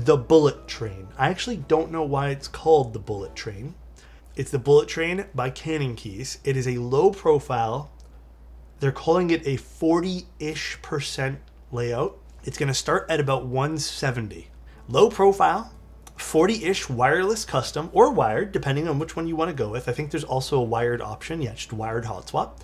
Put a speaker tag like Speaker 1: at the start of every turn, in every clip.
Speaker 1: the Bullet Train. I actually don't know why it's called the Bullet Train. It's the Bullet Train by Canning Keys. It is a low profile. They're calling it a 40-ish% layout. It's going to start at about 170. Low profile, 40-ish wireless custom or wired, depending on which one you want to go with. I think there's also a wired option. Yeah, just wired hot swap.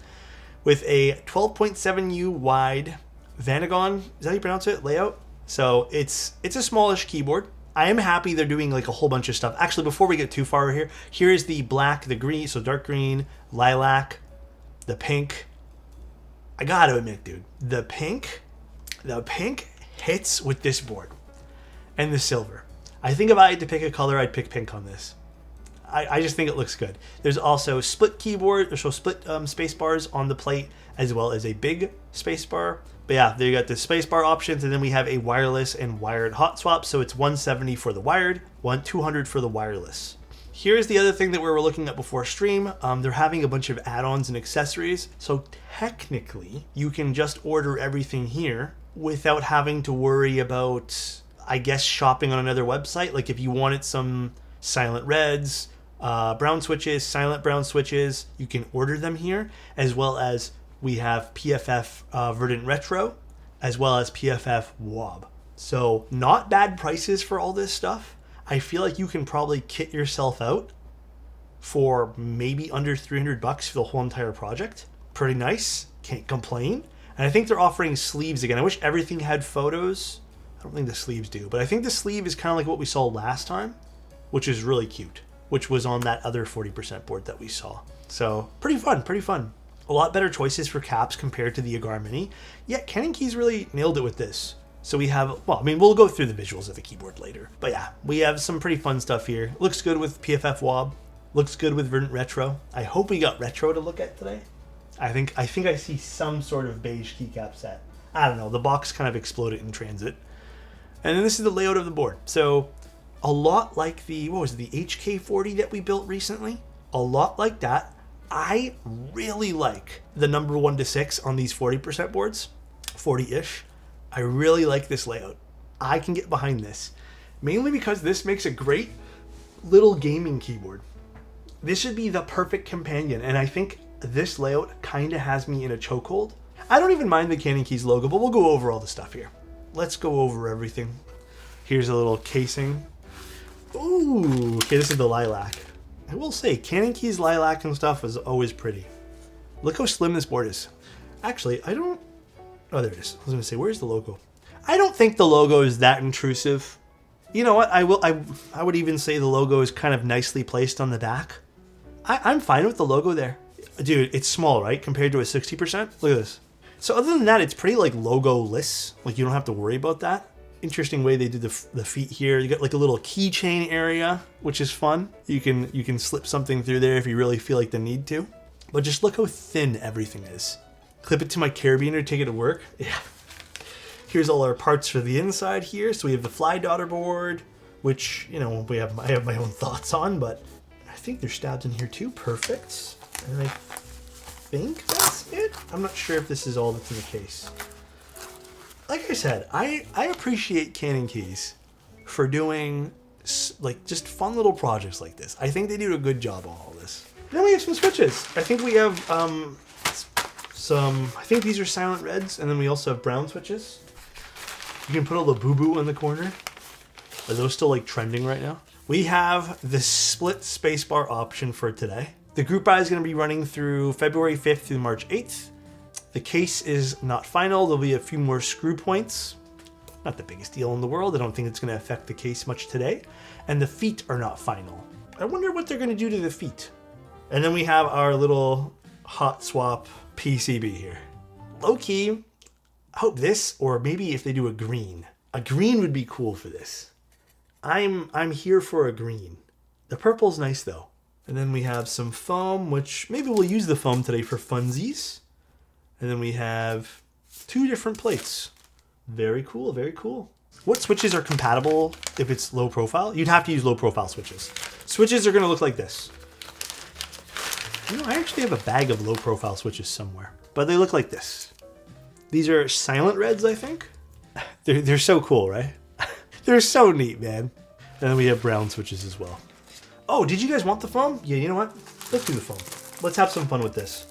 Speaker 1: With a 12.7U wide Vanagon, is that how you pronounce it, layout? So it's a smallish keyboard. I am happy they're doing like a whole bunch of stuff. Actually, before we get too far here, here is the black, the green, so dark green, lilac, the pink. I gotta admit, dude, the pink hits with this board. And the silver. I think if I had to pick a color, I'd pick pink on this. I just think it looks good. There's also split keyboard, so split space bars on the plate, as well as a big space bar. But yeah, there you got the space bar options, and then we have a wireless and wired hot swap. So it's 170 for the wired, 200 for the wireless. Here's the other thing that we were looking at before stream. They're having a bunch of add-ons and accessories. So technically, you can just order everything here without having to worry about, I guess, shopping on another website. Like if you wanted some silent reds, brown switches, silent brown switches, you can order them here, as well as we have PFF Verdant Retro, as well as PFF WOB. So not bad prices for all this stuff. I feel like you can probably kit yourself out for maybe under $300 for the whole entire project. Pretty nice, can't complain. And I think they're offering sleeves again. I wish everything had photos. I don't think the sleeves do, but I think the sleeve is kind of like what we saw last time, which is really cute, which was on that other 40% board that we saw. So pretty fun, pretty fun. A lot better choices for caps compared to the Agar Mini. Yet Canning Keys really nailed it with this. So we have, well, I mean, we'll go through the visuals of the keyboard later. But yeah, we have some pretty fun stuff here. Looks good with PFF WOB. Looks good with Verdant Retro. I hope we got Retro to look at today. I think I see some sort of beige keycap set. I don't know, the box kind of exploded in transit. And then this is the layout of the board. So a lot like the, what was it, the HK40 that we built recently? A lot like that. I really like the number 1 to 6 on these 40% boards, 40-ish. I really like this layout. I can get behind this, mainly because this makes a great little gaming keyboard. This should be the perfect companion, and I think this layout kind of has me in a chokehold. I don't even mind the Canning Keys logo, but we'll go over all the stuff here. Let's go over everything. Here's a little casing. Ooh, okay, this is the lilac. I will say, Canning Keys lilac and stuff is always pretty. Look how slim this board is. Actually, I don't... Oh, there it is. I was going to say, where's the logo? I don't think the logo is that intrusive. You know what? I would even say the logo is kind of nicely placed on the back. I'm fine with the logo there. Dude, it's small, right? Compared to a 60%? Look at this. So other than that, it's pretty like logo-less. Like you don't have to worry about that. Interesting way they did the feet here. You got like a little keychain area, which is fun. You can slip something through there if you really feel like the need to. But just look how thin everything is. Clip it to my carabiner, take it to work. Yeah. Here's all our parts for the inside here. So we have the Fly Daughter board, which, you know, I have my own thoughts on, but I think they're stabbed in here too. Perfect. And I think that's it. I'm not sure if this is all that's in the case. Like I said, I appreciate Canning Keys for doing like just fun little projects like this. I think they do a good job on all this. Then we have some switches. I think we have I think these are silent reds, and then we also have brown switches. You can put a Labubu in the corner. Are those still like trending right now? We have the split spacebar option for today. The group buy is going to be running through February 5th through March 8th. The case is not final. There'll be a few more screw points. Not the biggest deal in the world. I don't think it's going to affect the case much today. And the feet are not final. I wonder what they're going to do to the feet. And then we have our little hot swap PCB here. Low key, I hope this, or maybe if they do a green. A green would be cool for this. I'm here for a green. The purple's nice though. And then we have some foam, which maybe we'll use the foam today for funsies. And then we have 2 different plates. Very cool, very cool. What switches are compatible if it's low profile? You'd have to use low profile switches. Switches are gonna look like this. You know, I actually have a bag of low profile switches somewhere, but they look like this. These are silent reds, I think. They're so cool, right? They're so neat, man. And then we have brown switches as well. Oh, did you guys want the foam? Yeah, you know what? Let's do the foam. Let's have some fun with this.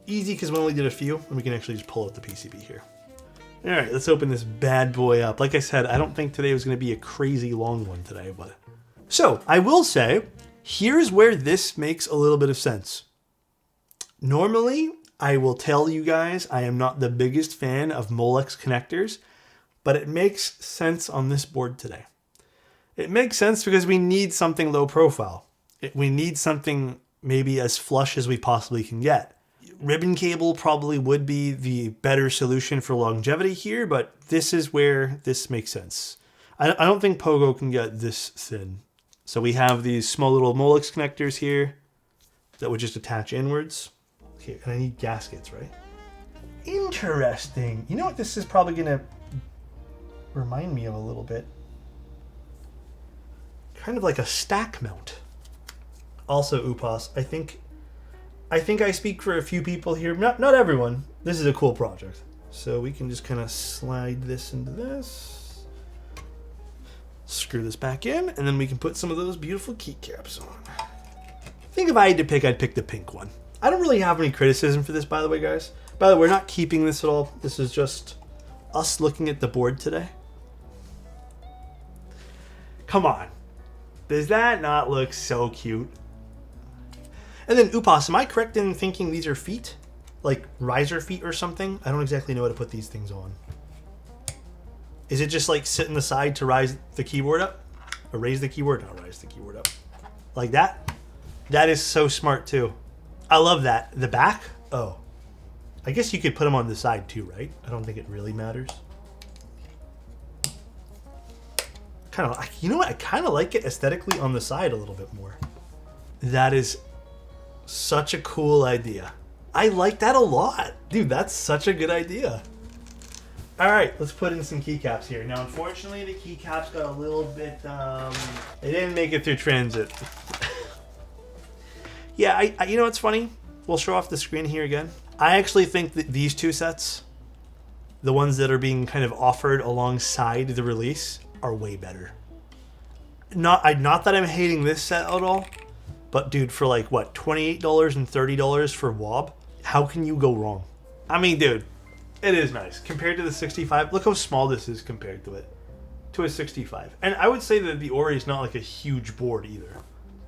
Speaker 1: Easy, because we only did a few, and we can actually just pull out the PCB here. All right, let's open this bad boy up. Like I said, I don't think today was going to be a crazy long one today, but... So, I will say, here's where this makes a little bit of sense. Normally, I will tell you guys I am not the biggest fan of Molex connectors, but it makes sense on this board today. It makes sense because we need something low profile. We need something maybe as flush as we possibly can get. Ribbon cable probably would be the better solution for longevity here, but this is where this makes sense. I don't think Pogo can get this thin. So we have these small little Molex connectors here that would just attach inwards. Okay, and I need gaskets, right? Interesting. You know what this is probably going to remind me of a little bit? Kind of like a stack mount. Also, Upas, I think I speak for a few people here. Not everyone. This is a cool project. So we can just kind of slide this into this. Screw this back in, and then we can put some of those beautiful keycaps on. I think if I had to pick, I'd pick the pink one. I don't really have any criticism for this, by the way, guys. By the way, we're not keeping this at all. This is just us looking at the board today. Come on. Does that not look so cute? And then, Upas, am I correct in thinking these are feet? Like riser feet or something? I don't exactly know how to put these things on. Is it just like sit in the side to rise the keyboard up? Or raise the keyboard? No, rise the keyboard up. Like that? That is so smart too. I love that. The back? Oh. I guess you could put them on the side too, right? I don't think it really matters. Kind of, you know what? I kind of like it aesthetically on the side a little bit more. That is such a cool idea. I like that a lot. Dude, that's such a good idea. All right, let's put in some keycaps here. Now, unfortunately, the keycaps got a little bit, they didn't make it through transit. Yeah, I you know what's funny? We'll show off the screen here again. I actually think that these two sets, the ones that are being kind of offered alongside the release, are way better. Not that I'm hating this set at all, but dude, for like what, $28 and $30 for WOB, how can you go wrong? I mean, dude, it is nice compared to the 65. Look how small this is compared to it, to a 65. And I would say that the Ori is not like a huge board either.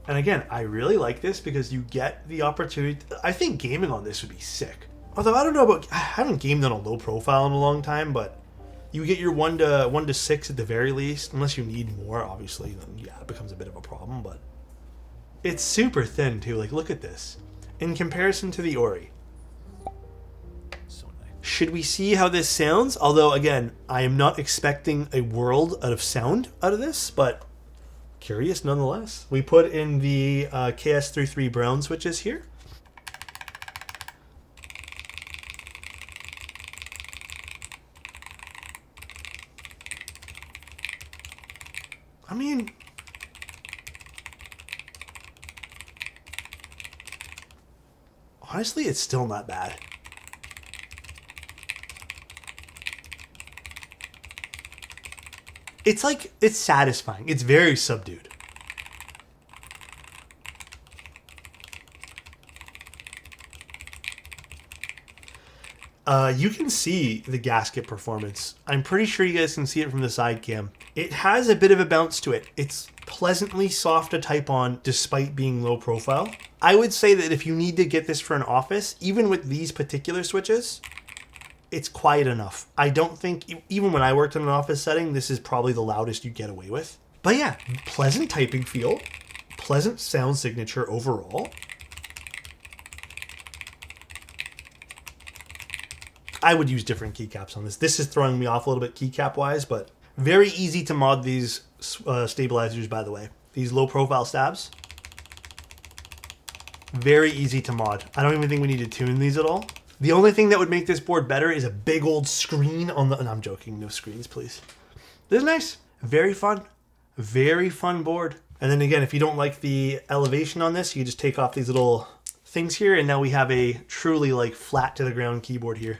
Speaker 1: And again, I really like this because you get the opportunity. I think gaming on this would be sick. Although I don't know about, I haven't gamed on a low profile in a long time, but you get your 1 to 6 at the very least, unless you need more, obviously, then yeah, it becomes a bit of a problem, but it's super thin too. Like, look at this. In comparison to the Ori. So nice. Should we see how this sounds? Although, again, I am not expecting a world of sound out of this, but curious nonetheless. We put in the KS33 brown switches here. I mean, honestly, it's still not bad. It's like, it's satisfying. It's very subdued. You can see the gasket performance. I'm pretty sure you guys can see it from the side cam. It has a bit of a bounce to it. It's pleasantly soft to type on despite being low profile. I would say that if you need to get this for an office, even with these particular switches, it's quiet enough. I don't think, even when I worked in an office setting, this is probably the loudest you get away with. But yeah, pleasant typing feel, pleasant sound signature overall. I would use different keycaps on this. This is throwing me off a little bit keycap wise, but very easy to mod these stabilizers, by the way. These low profile stabs. Very easy to mod. I don't even think we need to tune these at all. The only thing that would make this board better is a big old screen on the... No, I'm joking. No screens, please. This is nice. Very fun. Very fun board. And then again, if you don't like the elevation on this, you just take off these little things here, and now we have a truly like flat to the ground keyboard here.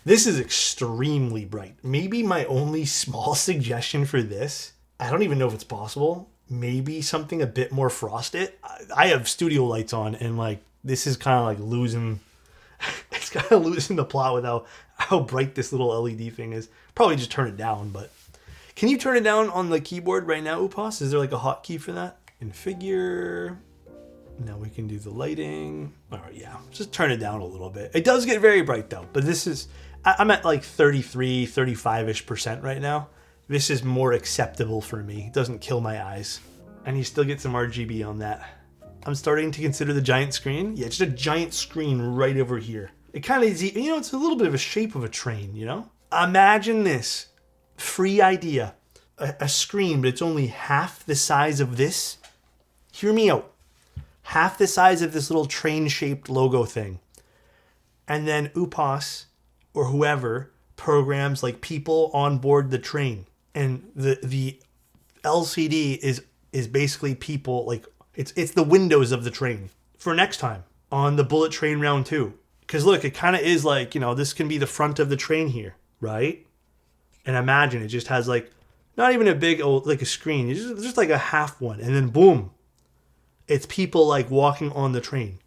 Speaker 1: This is extremely bright. Maybe my only small suggestion for this, I don't even know if it's possible, maybe something a bit more frosted. I have studio lights on, and like this is kind of like losing, it's kind of losing the plot with how bright this little LED thing is. Probably just turn it down, but can you turn it down on the keyboard right now, Upas? Is there like a hotkey for that? Configure. Now we can do the lighting. All right, yeah, just turn it down a little bit. It does get very bright though, but this is, I'm at like 33, 35-ish% right now. This is more acceptable for me. It doesn't kill my eyes. And you still get some RGB on that. I'm starting to consider the giant screen. Yeah, just a giant screen right over here. It kind of is, you know, it's a little bit of a shape of a train, you know? Imagine this. Free idea. A screen, but it's only half the size of this. Hear me out. Half the size of this little train-shaped logo thing. And then Upas, or whoever, programs like people on board the train. And the LCD is basically people, like it's the windows of the train for next time on the bullet train round 2. Because look, it kind of is like, you know, this can be the front of the train here, right? And imagine it just has like, not even a big, like a screen, it's just like a half one. And then boom, it's people like walking on the train.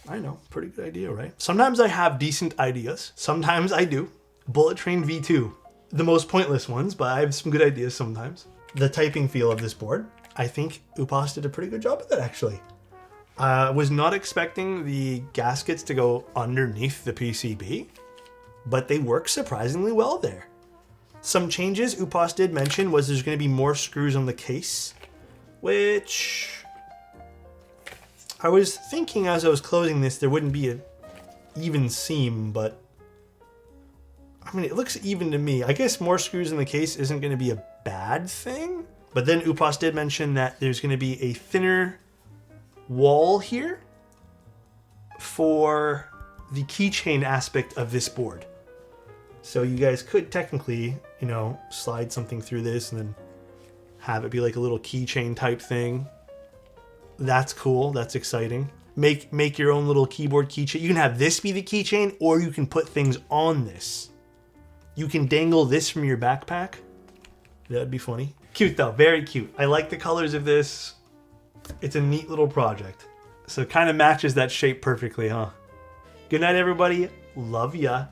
Speaker 1: I know, pretty good idea, right? Sometimes I have decent ideas. Sometimes I do. Bullet Train V2. The most pointless ones, but I have some good ideas sometimes. The typing feel of this board, I think Upas did a pretty good job of it, actually. I was not expecting the gaskets to go underneath the PCB, but they work surprisingly well there. Some changes Upas did mention was there's going to be more screws on the case, which I was thinking as I was closing this, there wouldn't be an even seam, but I mean, it looks even to me. I guess more screws in the case isn't going to be a bad thing. But then Upas did mention that there's going to be a thinner wall here for the keychain aspect of this board. So you guys could technically, you know, slide something through this and then have it be like a little keychain type thing. That's cool. That's exciting. Make your own little keyboard keychain. You can have this be the keychain, or you can put things on this. You can dangle this from your backpack. That'd be funny. Cute though, very cute. I like the colors of this. It's a neat little project. So it kind of matches that shape perfectly, huh? Good night, everybody. Love ya.